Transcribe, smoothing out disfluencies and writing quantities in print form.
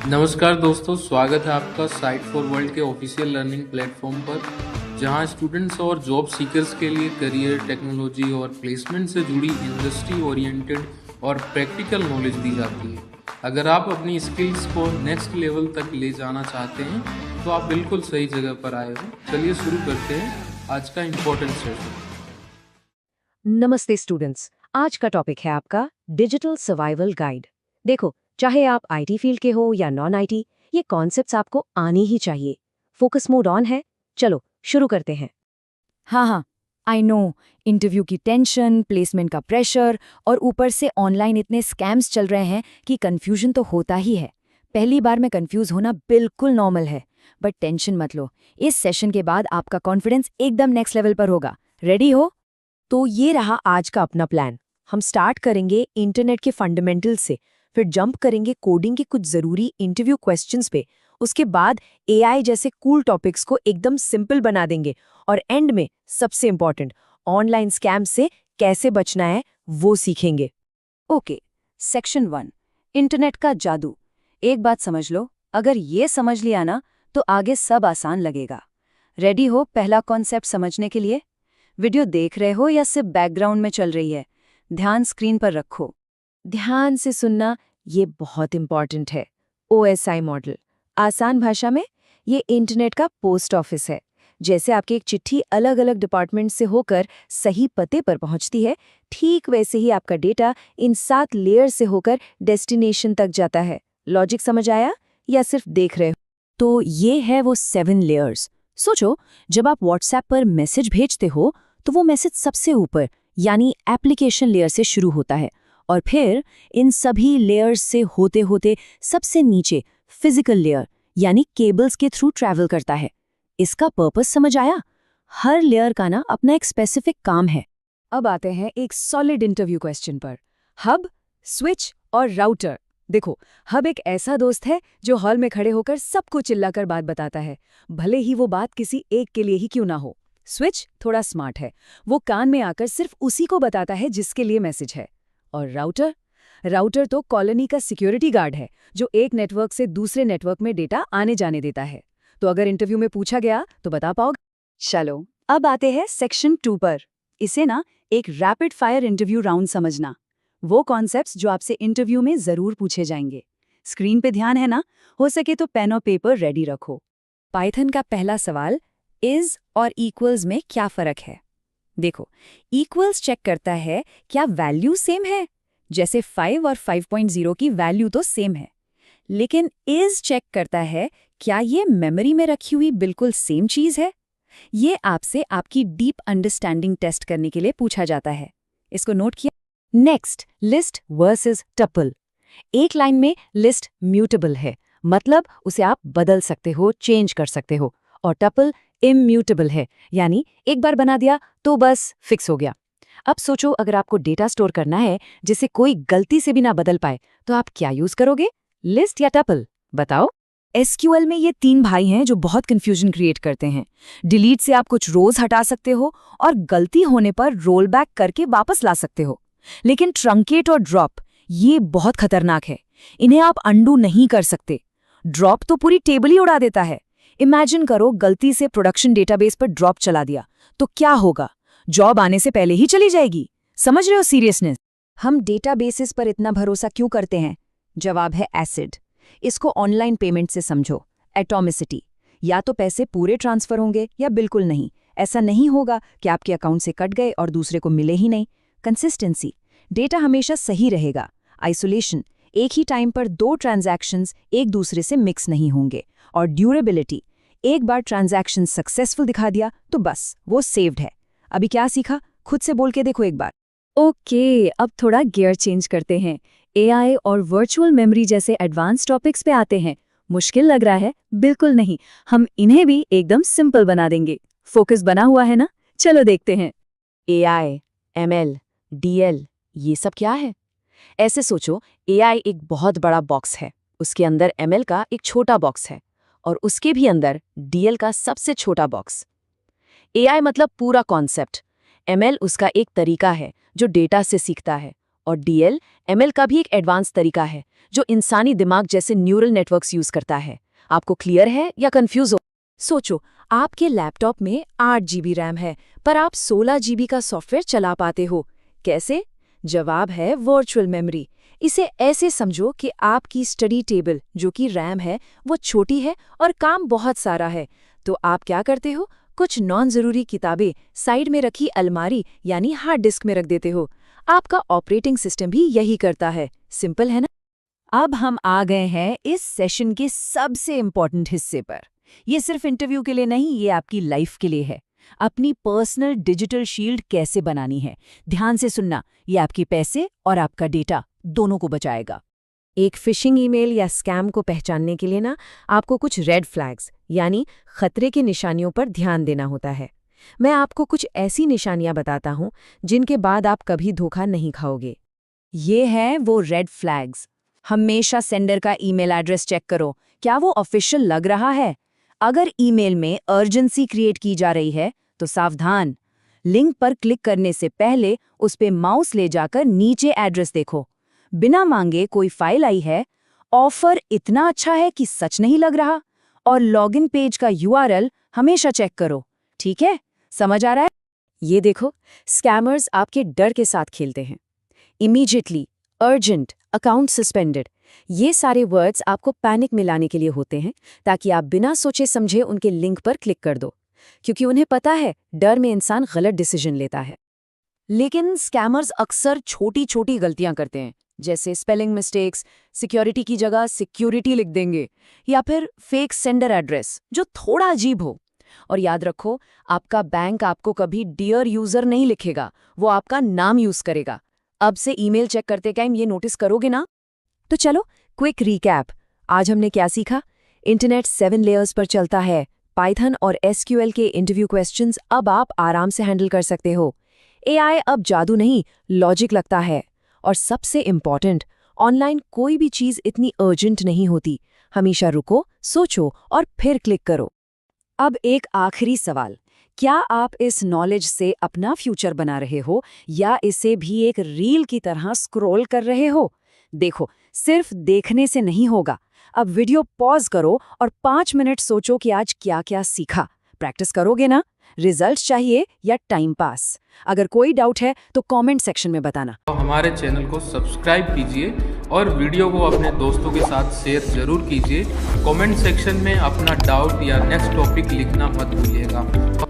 नमस्कार दोस्तों, स्वागत है आपका साइट फॉर वर्ल्ड के ऑफिशियल लर्निंग प्लेटफॉर्म पर, जहां स्टूडेंट्स और जॉब सीकर्स के लिए करियर, टेक्नोलॉजी और प्लेसमेंट से जुड़ी इंडस्ट्री ओरिएंटेड और प्रैक्टिकल नॉलेज दी जाती है। अगर आप अपनी स्किल्स को नेक्स्ट लेवल तक ले जाना चाहते हैं तो आप बिल्कुल सही जगह पर आए हो। चलिए शुरू करते हैं आज का इम्पोर्टेंट सेशन। नमस्ते स्टूडेंट्स, आज का टॉपिक है आपका डिजिटल सर्वाइवल गाइड। देखो, चाहे आप आईटी फील्ड के हो या नॉन आईटी, ये कॉन्सेप्ट्स आपको आने ही चाहिए। फोकस मोड ऑन है। चलो शुरू करते हैं। हाँ, आई नो। इंटरव्यू की टेंशन, प्लेसमेंट का प्रेशर और ऊपर से ऑनलाइन इतने स्कैम्स चल रहे हैं कि कंफ्यूजन तो होता ही है। पहली बार में कंफ्यूज होना बिल्कुल नॉर्मल है, बट टेंशन मत लो। इस सेशन के बाद आपका कॉन्फिडेंस एकदम नेक्स्ट लेवल पर होगा। रेडी हो? तो ये रहा आज का अपना प्लान। हम स्टार्ट करेंगे इंटरनेट के फंडामेंटल्स से, फिर जंप करेंगे कोडिंग के कुछ जरूरी इंटरव्यू क्वेश्चंस पे, उसके बाद एआई जैसे कूल टॉपिक्स को एकदम सिंपल बना देंगे, और एंड में सबसे इंपॉर्टेंट, ऑनलाइन स्कैम से कैसे बचना है वो सीखेंगे। ओके, सेक्शन 1, इंटरनेट का जादू। एक बात समझ लो, अगर ये समझ लिया ना तो आगे सब आसान लगेगा। रेडी हो पहला कॉन्सेप्ट समझने के लिए? वीडियो देख रहे हो या सिर्फ बैकग्राउंड में चल रही है? ध्यान स्क्रीन पर रखो। ध्यान से सुनना, ये बहुत इंपॉर्टेंट है। ओएसआई मॉडल, आसान भाषा में ये इंटरनेट का पोस्ट ऑफिस है। जैसे आपकी एक चिट्ठी अलग अलग डिपार्टमेंट से होकर सही पते पर पहुंचती है, ठीक वैसे ही आपका डेटा इन 7 लेयर से होकर डेस्टिनेशन तक जाता है। लॉजिक समझ आया या सिर्फ देख रहे हो? तो ये है वो 7 लेयर्स। सोचो, जब आप व्हाट्सएप पर मैसेज भेजते हो तो वो मैसेज सबसे ऊपर यानी एप्लीकेशन लेयर से शुरू होता है, और फिर इन सभी लेयर्स से होते होते सबसे नीचे फिजिकल लेयर यानी केबल्स के थ्रू ट्रैवल करता है। इसका पर्पस समझ आया? हर लेयर का ना अपना एक स्पेसिफिक काम है। अब आते हैं एक सॉलिड इंटरव्यू क्वेश्चन पर। हब, स्विच और राउटर। देखो, हब एक ऐसा दोस्त है जो हॉल में खड़े होकर सबको चिल्लाकर बात बताता है, भले ही वो बात किसी एक के लिए ही क्यों ना हो। स्विच थोड़ा स्मार्ट है, वो कान में आकर सिर्फ उसी को बताता है जिसके लिए मैसेज है। और राउटर? राउटर तो कॉलोनी का सिक्योरिटी गार्ड है, जो एक नेटवर्क से दूसरे नेटवर्क में डेटा आने जाने देता है। तो अगर इंटरव्यू में पूछा गया तो बता पाओगे? चलो, अब आते हैं सेक्शन 2 पर। इसे ना एक रैपिड फायर इंटरव्यू राउंड समझना। वो कॉन्सेप्ट्स जो आपसे इंटरव्यू में जरूर पूछे जाएंगे। स्क्रीन पे ध्यान है ना? हो सके तो पेन और पेपर रेडी रखो। पाइथन का पहला सवाल, इज और इक्वल्स में क्या फर्क है? देखो, इक्वल्स चेक करता है क्या वैल्यू सेम है, जैसे 5 और 5.0 की वैल्यू तो सेम है। लेकिन इज चेक करता है क्या ये मेमोरी में रखी हुई बिल्कुल सेम चीज है। ये आपसे आपकी डीप अंडरस्टैंडिंग टेस्ट करने के लिए पूछा जाता है। इसको नोट किया? Next, list versus tuple. एक लाइन में लिस्ट म्यूटेबल है, मतलब उसे आप बदल सकते हो, चेंज कर सकते हो, और टपल इम्यूटेबल है, यानी एक बार बना दिया तो बस फिक्स हो गया। अब सोचो, अगर आपको डेटा स्टोर करना है जिसे कोई गलती से भी ना बदल पाए, तो आप क्या यूज करोगे, लिस्ट या टपल? बताओ। एसक्यूएल में ये 3 भाई हैं जो बहुत कंफ्यूजन क्रिएट करते हैं। डिलीट से आप कुछ रोज हटा सकते हो और गलती होने पर रोल बैक करके वापस ला सकते हो। लेकिन ट्रंकेट और ड्रॉप, ये बहुत खतरनाक है। इन्हें आप अंडू नहीं कर सकते। ड्रॉप तो पूरी टेबल ही उड़ा देता है। इमेजिन करो, गलती से प्रोडक्शन डेटाबेस पर ड्रॉप चला दिया तो क्या होगा? जॉब आने से पहले ही चली जाएगी। समझ रहे हो सीरियसनेस? हम डेटाबेसेस पर इतना भरोसा क्यों करते हैं? जवाब है एसिड। इसको ऑनलाइन पेमेंट से समझो। एटॉमिसिटी, या तो पैसे पूरे ट्रांसफर होंगे या बिल्कुल नहीं। ऐसा नहीं होगा कि आपके अकाउंट से कट गए और दूसरे को मिले ही नहीं। कंसिस्टेंसी, डेटा हमेशा सही रहेगा। आइसोलेशन, एक ही टाइम पर 2 ट्रांजैक्शंस एक दूसरे से मिक्स नहीं होंगे। और ड्यूरेबिलिटी, एक बार ट्रांजैक्शन सक्सेसफुल दिखा दिया तो बस वो सेव्ड है। अभी क्या सीखा, खुद से बोल के देखो एक बार। ओके, अब थोड़ा गियर चेंज करते हैं। एआई और वर्चुअल मेमोरी जैसे एडवांस टॉपिक्स पे आते हैं। मुश्किल लग रहा है? बिल्कुल नहीं, हम इन्हें भी एकदम सिंपल बना देंगे। फोकस बना हुआ है ना? चलो देखते हैं। एआई, एमएल, डीएल, ये सब क्या है? ऐसे सोचो, एआई एक बहुत बड़ा बॉक्स है, उसके अंदर एमएल का एक छोटा बॉक्स है, और उसके भी अंदर डीएल का सबसे छोटा बॉक्स। एआई मतलब पूरा कॉन्सेप्ट, एमएल उसका एक तरीका है जो डेटा से सीखता है, और DL, ML का भी एक एडवांस तरीका है जो इंसानी दिमाग जैसे न्यूरल नेटवर्क्स यूज करता है। आपको क्लियर है या कंफ्यूज हो? सोचो, आपके लैपटॉप में 8 GB रैम है, पर आप 16 GB का सॉफ्टवेयर चला पाते हो। कैसे? जवाब है वर्चुअल मेमोरी। इसे ऐसे समझो कि आपकी स्टडी टेबल जो कि रैम है वो छोटी है और काम बहुत सारा है। तो आप क्या करते हो? कुछ नॉन ज़रूरी किताबें साइड में रखी अलमारी यानी हार्ड डिस्क में रख देते हो। आपका ऑपरेटिंग सिस्टम भी यही करता है। सिंपल है ना? अब हम आ गए हैं इस सेशन के सबसे इम्पोर्टेंट हिस्से पर। ये सिर्फ इंटरव्यू के लिए नहीं, ये आपकी लाइफ के लिए है। अपनी पर्सनल डिजिटल शील्ड कैसे बनानी है, ध्यान से सुनना। ये आपके पैसे और आपका डेटा दोनों को बचाएगा। एक फिशिंग ईमेल या स्कैम को पहचानने के लिए ना आपको कुछ रेड फ्लैग्स यानी खतरे की निशानियों पर ध्यान देना होता है। मैं आपको कुछ ऐसी निशानियां बताता हूं जिनके बाद आप कभी धोखा नहीं खाओगे। ये हैं वो रेड फ्लैग्स। हमेशा सेंडर का ईमेल एड्रेस चेक करो, क्या वो ऑफिशियल लग रहा है। अगर ईमेल में अर्जेंसी क्रिएट की जा रही है तो सावधान। लिंक पर क्लिक करने से पहले उस पे माउस ले जाकर नीचे एड्रेस देखो। बिना मांगे कोई फाइल आई है, ऑफर इतना अच्छा है कि सच नहीं लग रहा, और लॉगिन पेज का URL हमेशा चेक करो। ठीक है, समझ आ रहा है? ये देखो, स्कैमर्स आपके डर के साथ खेलते हैं। इमीडिएटली, अर्जेंट, अकाउंट सस्पेंडेड, ये सारे वर्ड्स आपको पैनिक में लाने के लिए होते हैं ताकि आप बिना सोचे समझे उनके लिंक पर क्लिक कर दो, क्योंकि उन्हें पता है डर में इंसान गलत डिसीजन लेता है। लेकिन स्कैमर्स अक्सर छोटी छोटी गलतियां करते हैं, जैसे स्पेलिंग मिस्टेक्स, सिक्योरिटी की जगह सिक्योरिटी लिख देंगे, या फिर फेक सेंडर एड्रेस जो थोड़ा अजीब हो। और याद रखो, आपका बैंक आपको कभी डियर यूजर नहीं लिखेगा, वो आपका नाम यूज करेगा। अब से ईमेल चेक करते टाइम ये नोटिस करोगे ना? तो चलो क्विक रिकैप। आज हमने क्या सीखा? इंटरनेट 7 लेयर्स पर चलता है। पाइथन और SQL के इंटरव्यू क्वेश्चंस अब आप आराम से हैंडल कर सकते हो। AI अब जादू नहीं, लॉजिक लगता है। और सबसे इम्पॉर्टेंट, ऑनलाइन कोई भी चीज़ इतनी अर्जेंट नहीं होती। हमेशा रुको, सोचो और फिर क्लिक करो। अब एक आखिरी सवाल, क्या आप इस नॉलेज से अपना फ्यूचर बना रहे हो या इसे भी एक रील की तरह स्क्रॉल कर रहे हो? देखो, सिर्फ देखने से नहीं होगा। अब वीडियो पॉज करो और 5 मिनट सोचो कि आज क्या क्या सीखा। प्रैक्टिस करोगे ना? रिजल्ट चाहिए या टाइम पास? अगर कोई डाउट है तो कमेंट सेक्शन में बताना। तो हमारे चैनल को सब्सक्राइब कीजिए और वीडियो को अपने दोस्तों के साथ शेयर जरूर कीजिए। कमेंट सेक्शन में अपना डाउट या नेक्स्ट टॉपिक लिखना मत भूलिएगा।